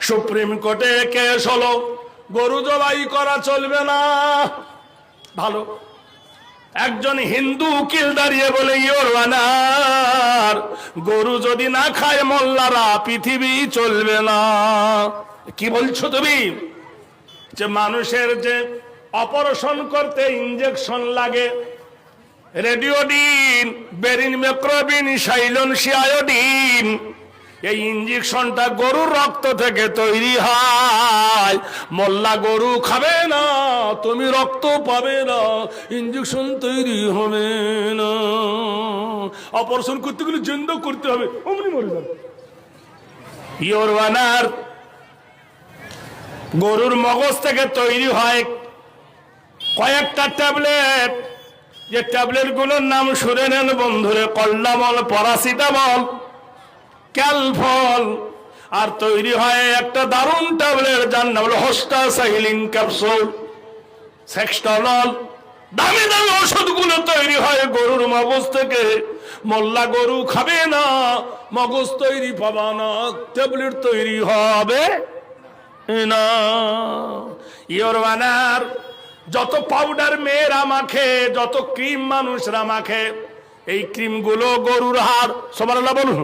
Supreme কোর্টে case হলো, গরু জবাই করা চলবে না। ভালো, একজন হিন্দু উকিল দাঁড়িয়ে বলে, ইওর অনার, গরু যদি না খায় মোল্লারা, পৃথিবী চলবে না। কি বলছো তুমি? যে মানুষের যে অপারেশন করতে ইনজেকশন লাগে, রেডিওডিন, বেরিন, মেক্রোবিন, সাইলনসি, আয়োডিন, এই ইনজেকশনটা গরুর রক্ত থেকে তৈরি হয়। মোল্লা গরু খাবে না, তুমি রক্ত পাবে না, ইনজেকশন তৈরি হবে না। অপারেশন করতে গেলে জিন্দা করতে হবে, অমনি মরে যাবে। ইওর অনার, গরুর মগজ থেকে তৈরি হয় কয়েকটা ট্যাবলেট, যে ট্যাবলেট গুলোর নাম শুনে নেন বন্ধুরে, কল্লামল, প্যারাসিটামল, ক্যালফল। আর তৈরি হয় একটা দারুণ ট্যাবলেট যার নাম হলো হোস্টাসাইলিন ক্যাপসুল, সেক্সটনল। দামি দামি ওষুধগুলো তৈরি হয় গরুর মগজ থেকে। মোল্লা গরু খাবে না, মগজ তৈরি পাবা না, ট্যাবলেট তৈরি হবে না। ইওর অনার, যত পাউডার মেয়েরা মাখে, যত ক্রিম মানুষরা মাখে, এই ক্রিম গুলো গরুর হাড়, সুবহানাল্লাহ বলুন,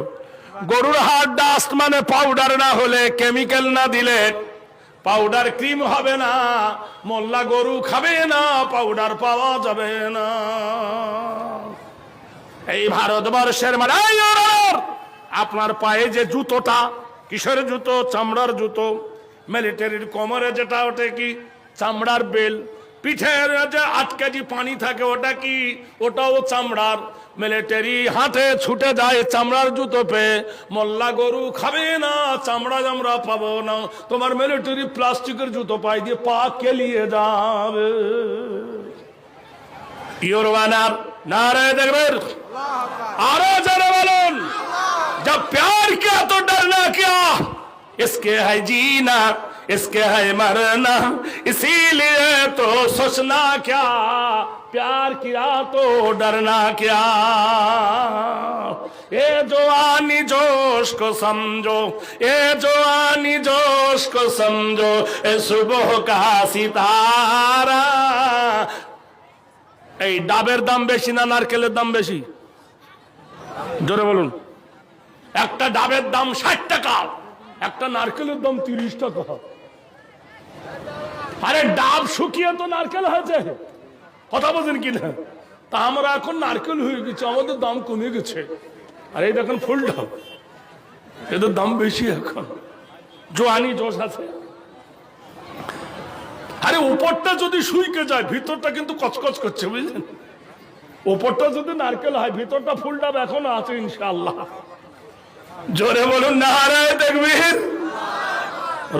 গরুর হাড় ডাস্ট, মানে পাউডার না হলে, কেমিক্যাল না দিলে পাউডার ক্রিম হবে না। মোল্লা গরু খাবে না, পাউডার পাওয়া যাবে না। এই ভারতবর্ষের মানে আপনার পায়ে যে জুতোটা, কিসের জুতো? চামড়ার জুতো। মিলিটারির কোমরে যেটা, ওটা কি? চামড়ার বেল। পিঠের যে 8 কেজি পানি থাকে, ওটা কি? ওটাও চামড়ার। মিলিটারি হাটে ছুটে যায় চামড়ার জুতো পেয়ে। মোল্লা গরু খাবে না, চামড়া আমরা পাবো না। তোমার মিলিটারি প্লাস্টিকের জুতো পাই দিয়ে পা কেলিয়ে যাবে। ইওর অনার, নারে দেখবেন, আরো যারা বলুন, जब प्यार किया तो डरना क्या, इसके है जीना, इसके है मरना, इसीलिए तो सोचना क्या, प्यार किया तो डरना क्या। ये जवानी जोश को समझो, ये जवानी जोश को समझो, ये सुबह का सितारा। এই ডাবের দাম বেশি না নারকেলের দাম বেশি? জোরে বলুন। একটা ডাবের দাম 60 টাকা, একটা নারকেলের দাম 30 টাকা। আরে ডাব শুকিয়ে তো নারকেল হয়েছে, কথা বলছেন কিনা? তা আমরা এখন নারকেল হয়ে গেছে, আমাদের দাম কমে গেছে। আর এই দেখেন ফুল ডাব, এদের দাম বেশি এখন। জোয়ানি জোশ আছে। আরে উপরটা যদি শুইকে যায়, ভিতরটা কিন্তু কচকচ করছে, বুঝলেন? উপরটা যদি নারকেল হয়, ভিতরটা ফুল ডাব এখনো আছে ইনশাআল্লাহ। জোরে বলুন নারে তাকবীর,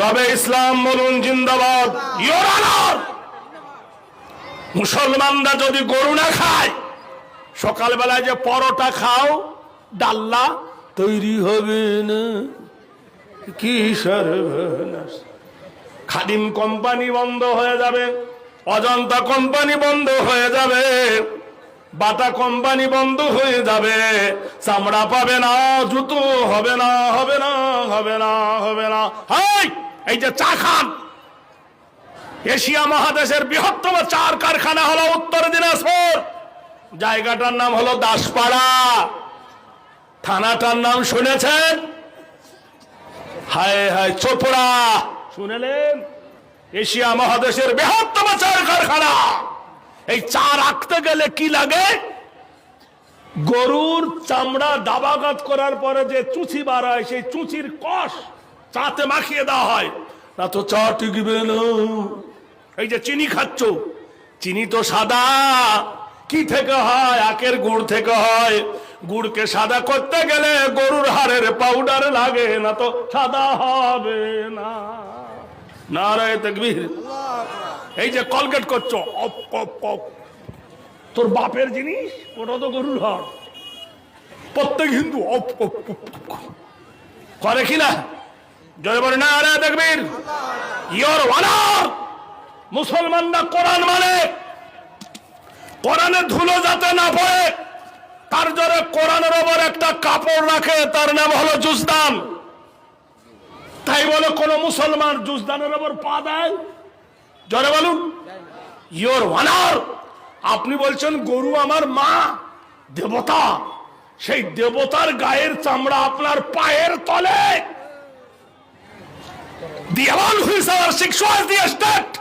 রবে ইসলাম বলুন জিন্দাবাদ। ইওর অনার, মুসলমানরা যদি গরু না খায়, সকালবেলায় যে পরোটা খাও, ডাল্লা তৈরি হবে না। কি সর্বনাশ! খাদিম কোম্পানি বন্ধ হয়ে যাবে, অজন্তা কোম্পানি বন্ধ হয়ে যাবে, বাটা কোম্পানি বন্ধ হয়ে যাবে, চামড়া পাবে না, জুতো হবে না, হবে না, হবে না, হবে না। এই যে চা খান, এশিয়া মহাদেশের বৃহত্তম চার কারখানা হলো উত্তর দিনাজপুর। জায়গাটার নাম হলো দাসপাড়া। থানাটার নাম শুনেছেন? হায় হায়, চোপড়া। শুনেলেন? এশিয়া মহাদেশের বৃহত্তম চার কারখানা। এই চা রাখতে গেলে কি লাগে? গরুর চামড়া দাবাগাত করার পরে যে চুচি বার হয়, সেই চুচির কষ চাতে মাখিয়ে দেওয়া হয়, না তো চা টিকবে না। এই যে চিনি খাচ্ছ, চিনি তো সাদা। কি থেকে হয়? আখের গুড় থেকে হয়। গুড়কে সাদা করতে গেলে গরুর হাড়ের পাউডার লাগে, না তো সাদা হবে না। নারে তাকবীর। এই যে কলগেট করছো, অপ অপ অপ, তোর বাপের জিনিস, ওটা তো গরুর হাড়। প্রত্যেক হিন্দু অপ অপ করে কিনা? জয় বলে নারে তাকবীর। ইওর অনার, মুসলমানরা কোরআন মানে, কোরআনের ধুলো যাতে না পড়ে তার জন্য কোরআনের ওপর একটা কাপড় রাখে, তার নাম হলো জুজদান। তাই বলে কোন মুসলমান জুজদানের উপর পা দেয়? জোরে বলুন। ইওর অনার, আপনি বলছেন গরু আমার মা, দেবতা, সেই দেবতার গায়ের চামড়া আপনার পায়ের তলে। The one who is our sexual the state,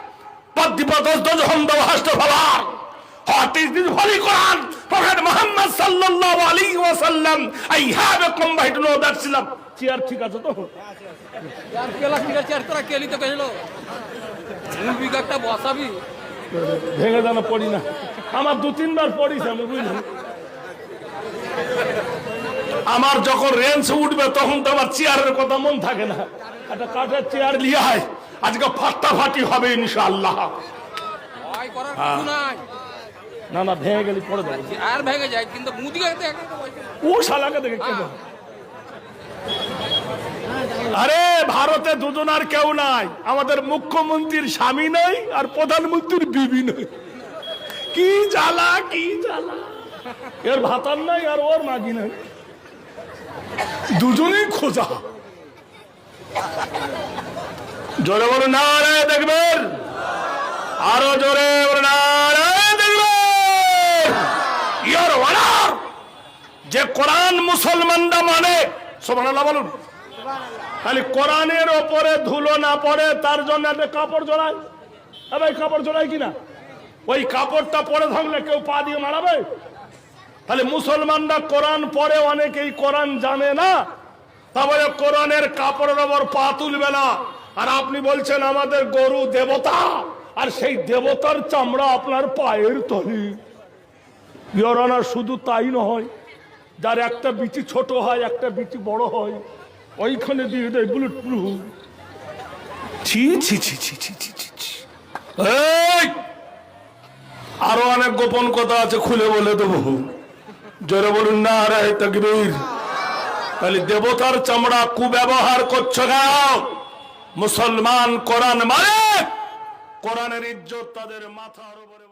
but the brothers does home the hast of Allah. What is this Holy Quran? Prophet Muhammad sallallahu alaihi wasallam. I have a combined to know that Islam. Chair ঠিক আছে তো? Chair তোরা কেলি তো কেলো বিঘাটা বসাবি ভেঙে জানা পড়ি না, আমার 2-3 বার পড়িস আমি, বুঝলি? আমার যখন রেঞ্জ উঠবে তখন তো আমার চেয়ারের কথা মন থাকে না, একটা কাঠের চেয়ার নিয়ে হয়, আজকে ফাটাফাটি হবে ইনশাআল্লাহ। না না ভেঙে গেলি পড়ে দেবো, আর ভেঙে যায় কিন্তু ও শালাকে দেখে কেন? আরে ভারতে দুজন আর কেউ নাই, আমাদের মুখ্যমন্ত্রীর স্বামী নাই আর প্রধানমন্ত্রীর বিবি নাই। কি জ্বালা, কি জ্বালা! এর ভাতার নাই আর ওর মাগি নাই, দুজনেই খোঁজা। জোরে বলে না রে দেখবেন, আরো জোরে বলে না রে দেখবেন। ইওর অনার, যে কোরআন মুসলমানরা মানে, সুবহানাল্লাহ বলুন, খালি কোরআনের ওপরে ধুলো না পড়ে তার জন্য একটা কাপড় জড়ায়। ভাই কাপড় জড়ায় কিনা? ওই কাপড়টা পরে থাকলে কেউ পা দিয়ে মারাবে? তাহলে মুসলমানরা কোরআন পড়ে, অনেকেই কোরআন জানে না, তারপরে কোরআনের কাপড়ের ওপর পা তুলবে না। আর আপনি বলছেন আমাদের গরু দেবতা, আর সেই দেবতার চামড়া আপনার পায়ের তলে। ইওর অনার, শুধু তাই নয়, যার একটা বিচি ছোট হয় একটা বিচি বড় হয়, ওইখানে দিয়ে দেয় বুলেট প্রুফ। ছি ছি ছি ছি ছি ছি ছি ছি। এই, আরো অনেক গোপন কথা আছে, খুলে বলে দেবো। জোরে বলুন না রে তাকবীর। তাহলে দেবতার চামড়া কুব্যবহার করছো কেন? মুসলমান কোরআন মানে, কোরআনের ইজ্জত তাদের মাথার উপরে।